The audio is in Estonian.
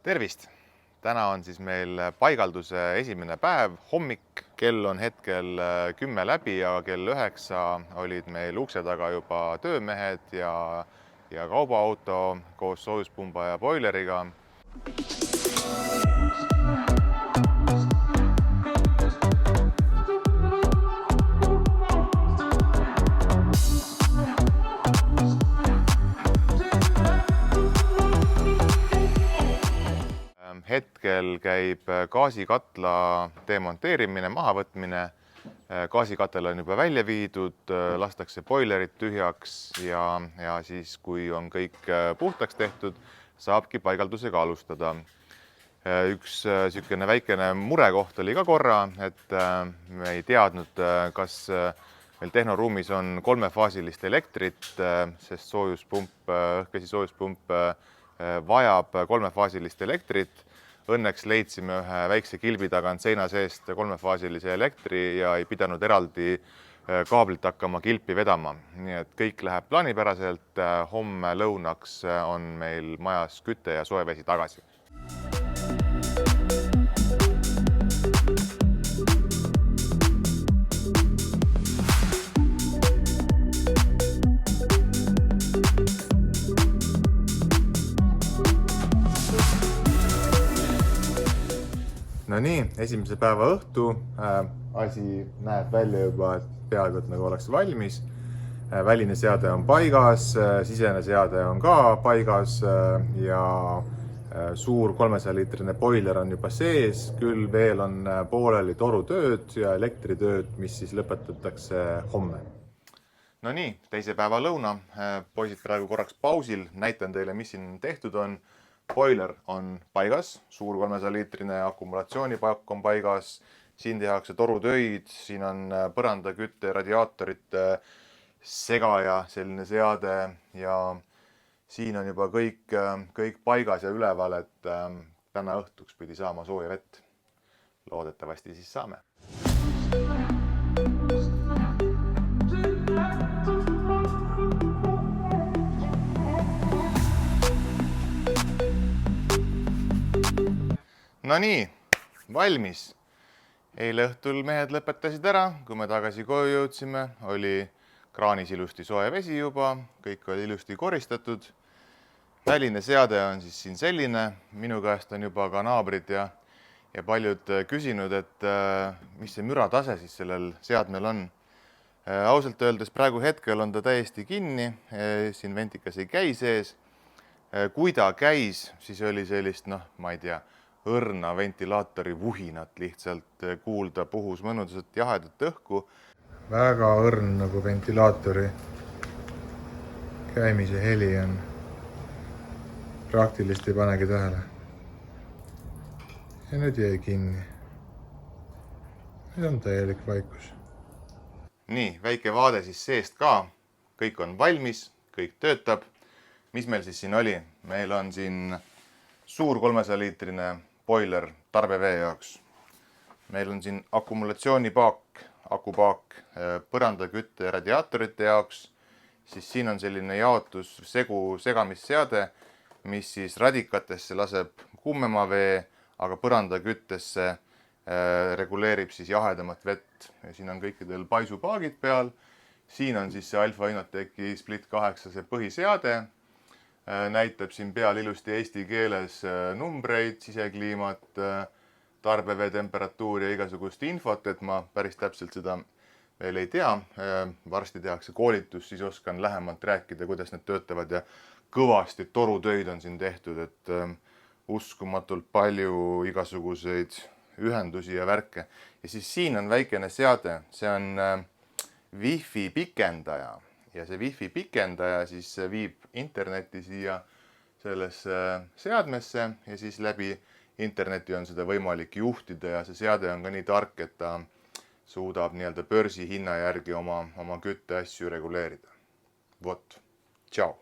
Tervist! Täna on siis meil paigalduse esimene päev, hommik, kell on hetkel 10 läbi ja kell 9 olid meil ukse taga juba töömehed ja kaubaauto koos soojuspumba ja boileriga. Hetkel käib gaasikatla demonteerimine, mahavõtmine. Gaasikatel on juba välja viidud, lastakse boilerid tühjaks ja siis, kui on kõik puhtaks tehtud, saabki paigaldusega alustada. Üks niisugune väikene murekoht oli ka korra, et me ei teadnud, kas meil tehnoruumis on kolmefaasilist elektrit, sest õhkesi soojuspump vajab kolmefaasilist elektrit. Õnneks leidsime ühe väikse kilbi tagant seina seest kolmefaasilise elektri ja ei pidanud eraldi kaablilt hakkama kilpi vedama. Nii et kõik läheb plaanipäraselt. Homme lõunaks on meil majas küte ja soe vesi tagasi. No nii, esimese päeva õhtu asi näeb välja juba peaaegu, et nagu oleks valmis. Väline seade on paigas, sisene seade on ka paigas ja suur 300-liitrine boiler on juba sees. Küll veel on pooleli torutööd ja elektritööd, mis siis lõpetatakse homme. No nii, teise päeva lõuna. Poisid praegu korraks pausil. Näitan teile, mis siin tehtud on. Boiler on paigas, suur 300-liitrine akumulatsioonipakk on paigas, siin tehakse torutöid, siin on põrandakütte, radiaatorite segaja, selline seade ja siin on juba kõik paigas ja üleval, et täna õhtuks pidi saama sooja vett. Loodetavasti siis saame. No nii, valmis. Eile õhtul mehed lõpetasid ära, kui me tagasi koju jõudsime, oli kraanis ilusti soe vesi juba, kõik oli ilusti koristatud. Väline seade on siis siin selline, minu käest on juba ka naabrid ja paljud küsinud, et mis see müratase siis sellel seadmel on. Ausalt öeldes praegu hetkel on ta täiesti kinni, siin ventikas ei käi sees. Kui ta käis, siis oli sellist, ma ei tea, õrna ventilaatori vuhinat lihtsalt kuulda, puhus mõnusat jahedat õhku. Väga õrn nagu ventilaatori käimise heli on. Praktiliselt ei panegi tähele. Ja nüüd jäi kinni. Nüüd on täielik vaikus. Nii, väike vaade siis seest ka. Kõik on valmis, kõik töötab. Mis meil siis siin oli? Meil on siin suur 300-liitrine boiler tarbevee jaoks. Meil on siin akumulatsioonipaak, akupaak põrandakütte ja radiaatorite jaoks. Siis siin on selline jaotus segamisseade, mis siis radikatesse laseb kuumema vee, aga põrandaküttesse reguleerib siis jahedamat vett. Ja siin on kõikidel paisupaagid peal. Siin on siis see Alfa Innotechi Split 8 see põhiseade. Näitab siin peal ilusti eesti keeles numbreid, sisekliimat, tarbevee temperatuuri ja igasugust infot, et ma päris täpselt seda veel ei tea. Varsti tehakse koolitus, siis oskan lähemalt rääkida, kuidas need töötavad ja kõvasti torutöid on siin tehtud, et uskumatult palju igasuguseid ühendusi ja värke. Ja siis siin on väikene seade, see on Wi-Fi pikendaja. Ja see Wi-Fi pikendaja siis viib interneti siia sellesse seadmesse ja siis läbi interneti on seda võimalik juhtida ja see seade on ka nii tark, et ta suudab nii-öelda börsi hinna järgi oma kütteasju reguleerida. Vot, tšau!